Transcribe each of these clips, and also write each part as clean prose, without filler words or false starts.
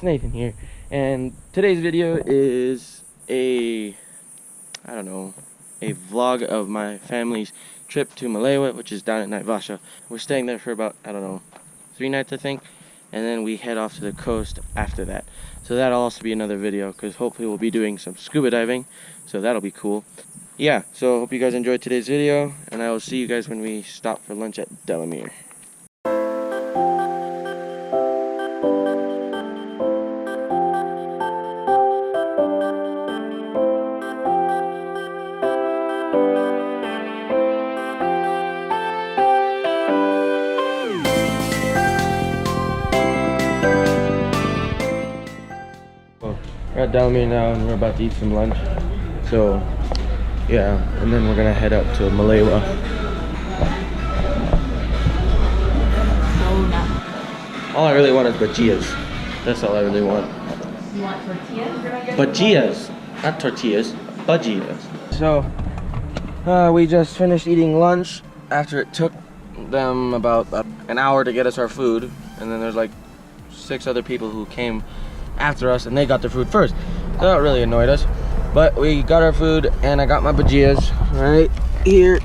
it's Nathan here, and today's video is I don't know, a vlog of my family's trip to Malaywa, which is down at Naivasha. We're staying there for about, I don't know, 3 nights I think, and then we head off to the coast after that. So that'll also be another video, because hopefully we'll be doing some scuba diving, so that'll be cool. Yeah, so hope you guys enjoyed today's video, and I will see you guys when we stop for lunch at Delamere. We're at Delamere now and we're about to eat some lunch. So, yeah, and then we're gonna head out to Malaywa. All I really want is bajillas. That's all I really want. You want tortillas? Bajillas, not tortillas, bajillas. So, we just finished eating lunch after it took them about an hour to get us our food, and then there's like 6 other people who came after us and they got their food first. So that really annoyed us, but we got our food and I got my bajillas right here,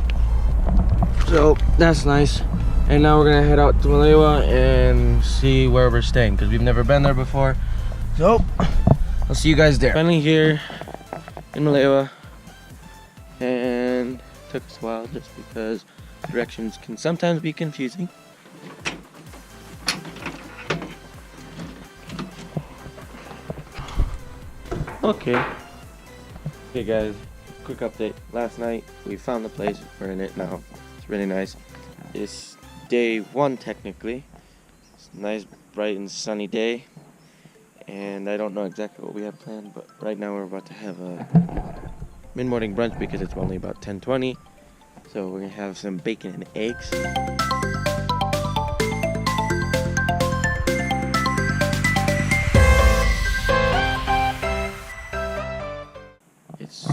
so that's nice. And now we're gonna head out to Malaywa and see where we're staying, because we've never been there before. So I'll see you guys there. Finally here in Malaywa, and it took us a while just because directions can sometimes be confusing. Okay guys, quick update. Last night we found the place, we're in it now. It's really nice. It's day 1 technically. It's a nice bright and sunny day, and I don't know exactly what we have planned, but right now we're about to have a mid-morning brunch because it's only about 10:20. So we're gonna have some bacon and eggs. It's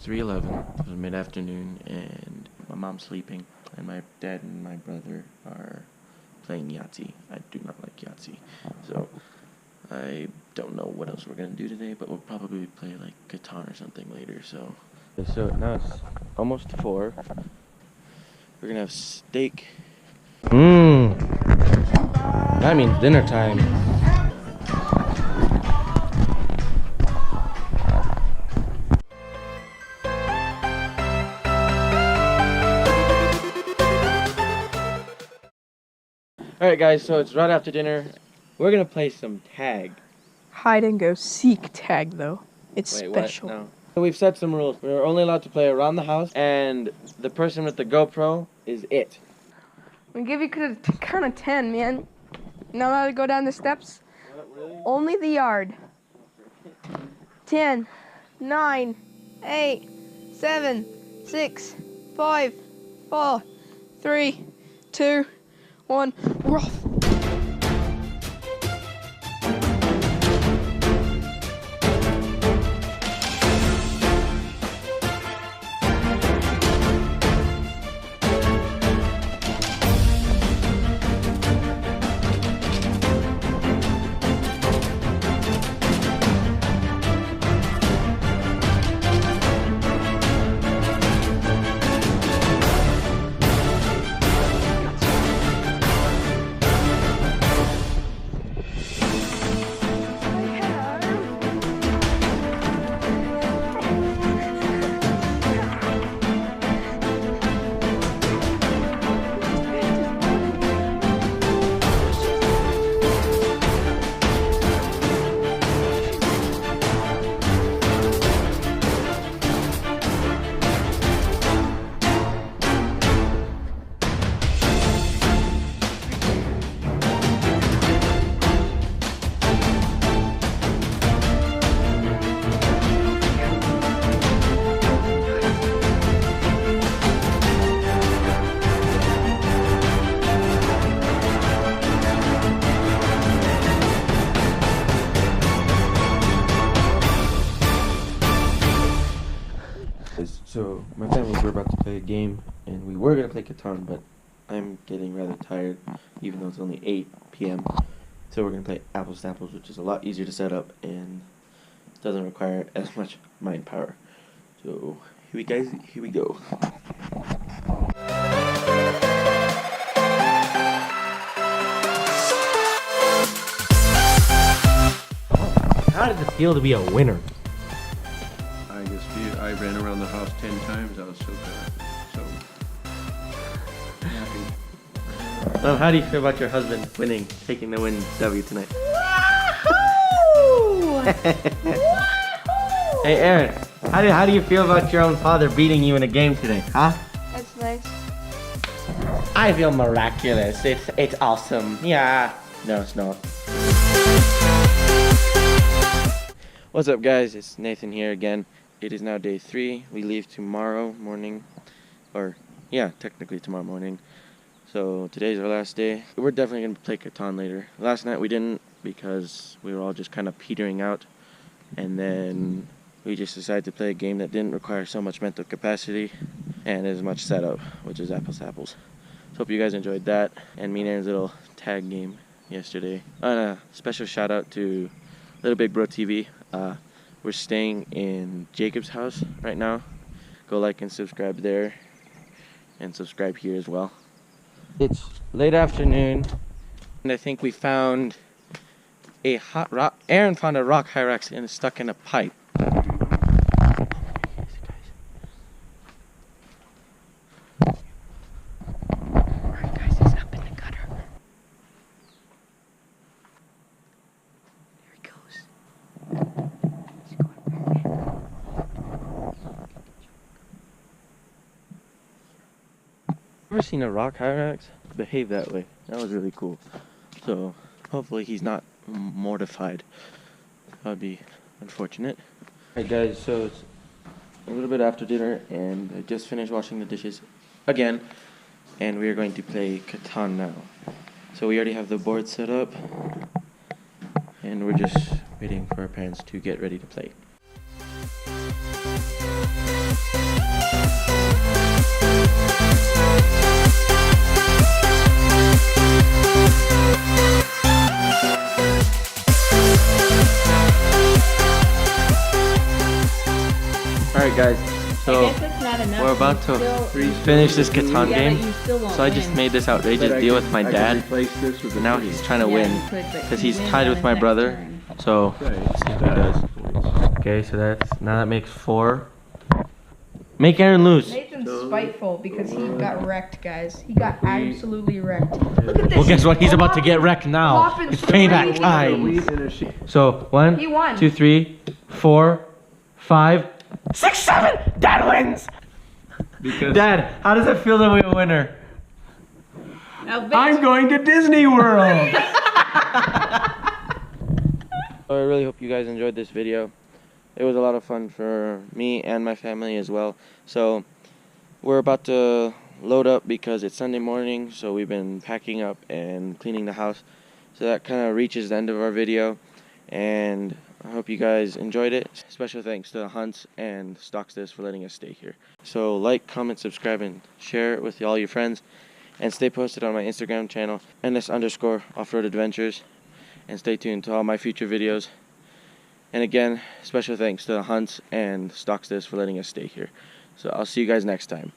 3:11, it's mid-afternoon, and my mom's sleeping, and my dad and my brother are playing Yahtzee. I do not like Yahtzee, so I don't know what else we're gonna do today, but we'll probably play like Catan or something later. So now it's almost 4. We're gonna have steak. That means dinner time. Alright guys, so it's right after dinner. We're gonna play some tag. Hide and go seek tag though. It's Wait, special. what? No. So we've set some rules. We're only allowed to play around the house, and the person with the GoPro is it. We give you count of 10, man. Not allowed to go down the steps. Really? Only the yard. 10, 9, 8, 7, 6, 5, 4, 3, 2, 1. We're off. So my family were about to play a game, and we were gonna play Catan, but I'm getting rather tired, even though it's only 8 p.m. So we're gonna play apples to apples, which is a lot easier to set up and doesn't require as much mind power. So here we go. How did it feel to be a winner? I ran around the house 10 times. I was so happy. Well, how do you feel about your husband winning, taking the win W tonight? Hey Aaron, how do you feel about your own father beating you in a game today, huh? That's nice. I feel miraculous. It's awesome. Yeah. No, it's not. What's up, guys? It's Nathan here again. It is now day 3. We leave tomorrow morning, or yeah, technically tomorrow morning. So today's our last day. We're definitely gonna play Catan later. Last night we didn't because we were all just kind of petering out, and then we just decided to play a game that didn't require so much mental capacity and as much setup, which is apples to apples. So hope you guys enjoyed that, and me and Aaron's little tag game yesterday. And a special shout out to Little Big Bro TV. We're staying in Jacob's house right now. Go like and subscribe there, and subscribe here as well. It's late afternoon, and I think we found a hot rock. Aaron found a rock hyrax and it's stuck in a pipe. Alright guys, it's up in the gutter. There he goes. He's going back in. Ever seen a rock hyrax behave that way? That was really cool. So hopefully he's not mortified. That would be unfortunate. Alright guys, so it's a little bit after dinner and I just finished washing the dishes again, and we are going to play Catan now. So we already have the board set up and we're just waiting for our parents to get ready to play. Alright guys, so I guess it's not enough. we're about to finish this Catan game. So I just made this outrageous deal with my dad. And now he's trying to win because he's tied with my brother. So let's see what he does. Okay, so that makes 4. Make Aaron lose. Nathan's spiteful because he got wrecked, guys. He got absolutely wrecked. Look at this. Well, guess what? He's about to get wrecked now. Flopping It's payback straight. time. So 1, He won. 2, 3, 4, 5, 6, 7. Dad wins. Because Dad, how does it feel to be a winner? I'm going to Disney World. I really hope you guys enjoyed this video. It was a lot of fun for me and my family as well. So we're about to load up because it's Sunday morning, so we've been packing up and cleaning the house. So that kind of reaches the end of our video, and I hope you guys enjoyed it. Special thanks to Hunts and Stockstiz for letting us stay here. So like, comment, subscribe, and share it with all your friends, and stay posted on my Instagram channel, ns_offroad adventures, and stay tuned to all my future videos. And again, special thanks to Hunts and Stockstiz for letting us stay here. So I'll see you guys next time.